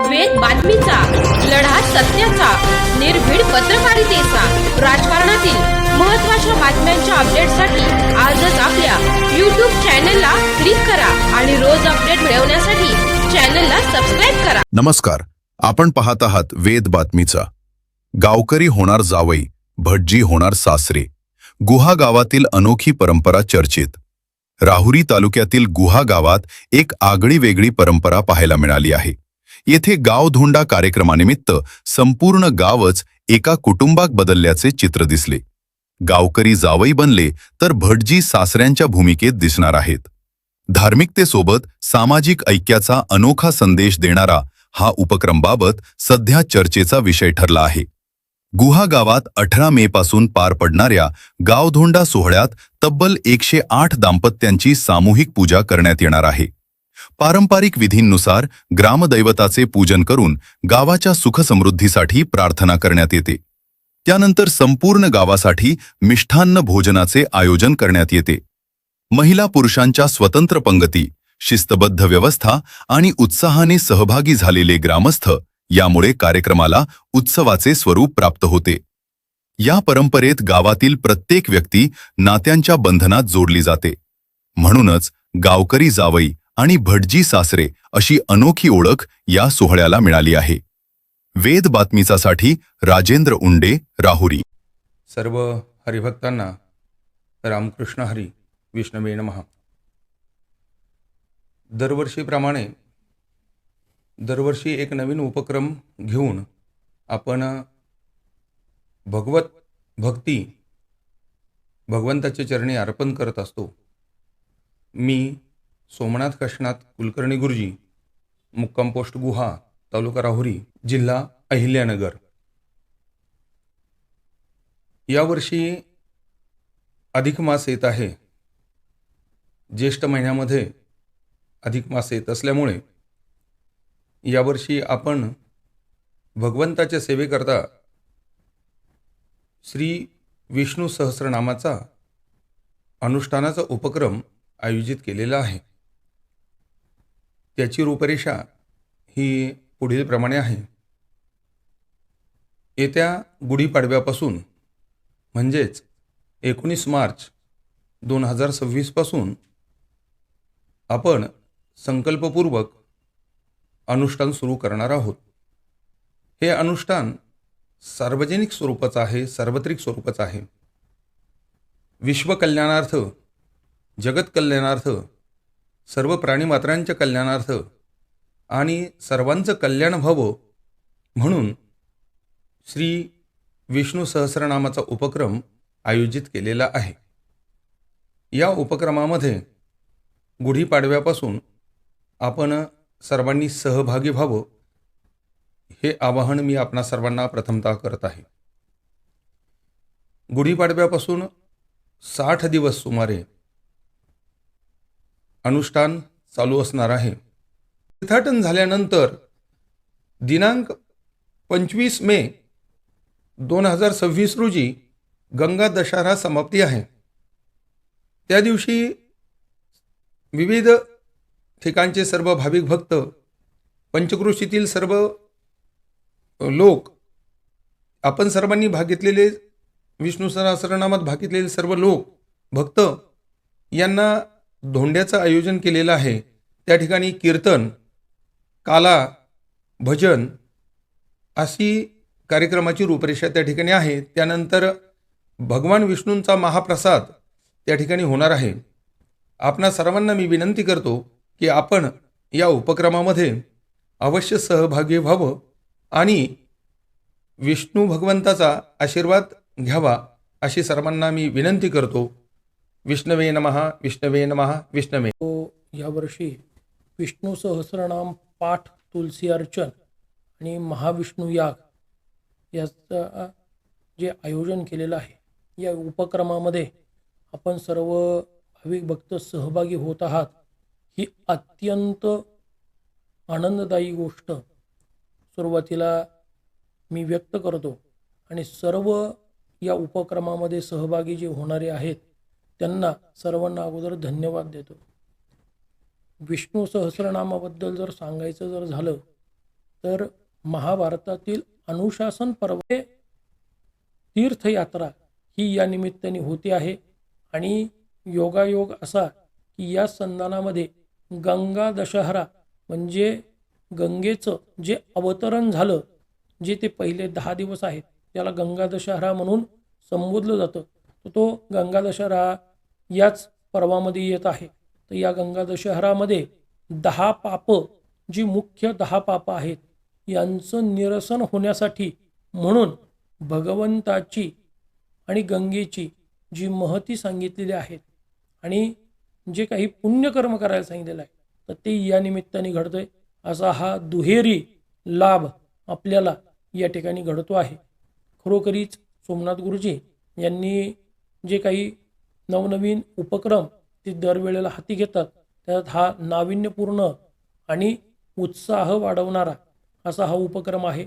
वेद बातमीचा, लढा सत्याचा, निर्भीड पत्रकारितेचा, राजकारणातील महत्त्वाच्या बातम्यांच्या अपडेटसाठी आजच आपल्या YouTube चॅनलला क्लिक करा आणि रोज अपडेट मिळवण्यासाठी चॅनलला सबस्क्राइब करा. नमस्कार, आपण पाहत आहात वेद बातमीचा. गावकरी होणार जावई, भटजी होणार सासरे. गुहा गावातील अनोखी परंपरा चर्चेत. राहुरी तालुक्यातील गुहा गावात एक आगळी वेगळी परंपरा पाहायला मिळाली आहे. येथे गावधोंडा कार्यक्रमानिमित्त संपूर्ण गावच एका कुटुंबात बदलल्याचे चित्र दिसले. गावकरी जावई बनले तर भटजी सासऱ्यांच्या भूमिकेत दिसणार आहेत. धार्मिकतेसोबत सामाजिक ऐक्याचा अनोखा संदेश देणारा हा उपक्रमाबाबत सध्या चर्चेचा विषय ठरला आहे. गुहा गावात 18 मे पासून पार पडणाऱ्या गावधोंडा सोहळ्यात तब्बल 108 दाम्पत्यांची सामूहिक पूजा करण्यात येणार आहे. पारंपरिक विधींनुसार ग्रामदैवताचे पूजन करून गावाच्या सुखसमृद्धीसाठी प्रार्थना करण्यात येते. त्यानंतर संपूर्ण गावासाठी मिष्ठान्न भोजनाचे आयोजन करण्यात येते. महिला पुरुषांच्या स्वतंत्र पंगती, शिस्तबद्ध व्यवस्था आणि उत्साहाने सहभागी झालेले ग्रामस्थ यामुळे कार्यक्रमाला उत्सवाचे स्वरूप प्राप्त होते. या परंपरेत गावातील प्रत्येक व्यक्ती नात्यांच्या बंधनात जोडली जाते. म्हणूनच गावकरी जावई आणि भटजी सासरे अशी अनोखी ओळख या सोहळ्याला मिळाली आहे. वेद बातमीचासाठी राजेंद्र उंडे, राहुरी. सर्व हरिभक्तांना रामकृष्ण हरी, विष्णवे नमः. दरवर्षीप्रमाणे दरवर्षी एक नवीन उपक्रम घेऊन आपण भक्ती भगवंताच्या चरणी अर्पण करत असतो. मी सोमनाथ काशीनाथ कुलकर्णी गुरुजी, मुक्काम पोस्ट गुहा, तालुका राहुरी, जिल्हा अहिल्यानगर. यावर्षी अधिक मास येत आहे. ज्येष्ठ महिन्यामध्ये अधिक मास येत असल्यामुळे यावर्षी आपण भगवंताच्या सेवेकरता श्री विष्णू सहस्रनामाचा अनुष्ठानाचा उपक्रम आयोजित केलेला आहे. त्याची रूपरेषा ही पुढील प्रमाणे आहे. येत्या गुढीपाडव्यापासून म्हणजेच 19 मार्च 2026 पासून आपण संकल्पपूर्वक अनुष्ठान सुरू करणार आहोत. हे अनुष्ठान सार्वजनिक स्वरूपाचं आहे, सार्वत्रिक स्वरूपाचं आहे. विश्वकल्याणार्थ, जगत कल्याणार्थ, सर्व प्राणीमात्रांच्या कल्याणार्थ आणि सर्वांचं कल्याण व्हावं म्हणून श्री विष्णू सहस्रनामाचा उपक्रम आयोजित केलेला आहे. या उपक्रमामध्ये गुढीपाडव्यापासून आपण सर्वांनी सहभागी व्हावं हे आवाहन मी आपणा सर्वांना प्रथमतः करत आहे. गुढीपाडव्यापासून 60 दिवस सुमारे अनुष्ठान चालू असणार आहे. तीर्थाटन झाल्यानंतर दिनांक 25 मे 2026 रोजी गंगा दशहरा समाप्ती आहे. त्या दिवशी विविध ठिकाणचे सर्व भाविक भक्त, पंचक्रोशीतील सर्व लोक, आपण सर्वांनी भाग घेतलेले, विष्णू सहस्रनामात भाग घेतलेले सर्व लोक भक्त यांना धोंड्याचं आयोजन केलेलं आहे. त्या ठिकाणी कीर्तन, काला, भजन अशी कार्यक्रमाची रूपरेषा त्या ठिकाणी आहे. त्यानंतर भगवान विष्णूंचा महाप्रसाद त्या ठिकाणी होणार आहे. आपणा सर्वांना मी विनंती करतो की आपण या उपक्रमामध्ये अवश्य सहभागी व्हावं आणि विष्णू भगवंताचा आशीर्वाद घ्यावा अशी सर्वांना मी विनंती करतो. विष्णवे नमः, विष्णवे नमः, विष्णवे. यावर्षी विष्णू सहस्रनाम पाठ, तुलसी अर्चन आणि महाविष्णू याग याचं जे आयोजन केलेलं आहे, या उपक्रमामध्ये आपण सर्व भाविक भक्त सहभागी होत आहात. ही अत्यंत आनंददायी गोष्ट सुरुवातीला मी व्यक्त करतो आणि सर्व या उपक्रमामध्ये सहभागी जे होणारे आहेत त्यांना सर्वांना अगोदर धन्यवाद देतो. विष्णू सहस्रनामाबद्दल जर सांगायचं जर झालं तर महाभारतातील अनुशासन पर्व हे तीर्थयात्रा ही या निमित्ताने होते आहे. आणि योगायोग असा की या संदानामध्ये गंगा दशहरा म्हणजे गंगेचं जे अवतरण झालं, जे ते पहिले 10 दिवस आहेत त्याला गंगा दशहरा म्हणून संबोधलं जातं. तर तो गंगा दशहरा याच पर्वामध्ये येत आहे. तर या गंगा दशहरामध्ये 10 पापं, जी मुख्य 10 पापं आहेत यांचं निरसन होण्यासाठी म्हणून भगवंताची आणि गंगेची जी महती सांगितलेली आहे आणि जे काही पुण्यकर्म करायला सांगितलेलं आहे तर ते या निमित्ताने घडतंय. असा हा दुहेरी लाभ आपल्याला या ठिकाणी घडतो आहे. खरोखरीच सोमनाथ गुरुजी यांनी जे काही नवनवीन उपक्रम ते दरवेळेला हाती घेतात त्यात हा नाविन्यपूर्ण आणि उत्साह वाढवणारा असा हा उपक्रम आहे.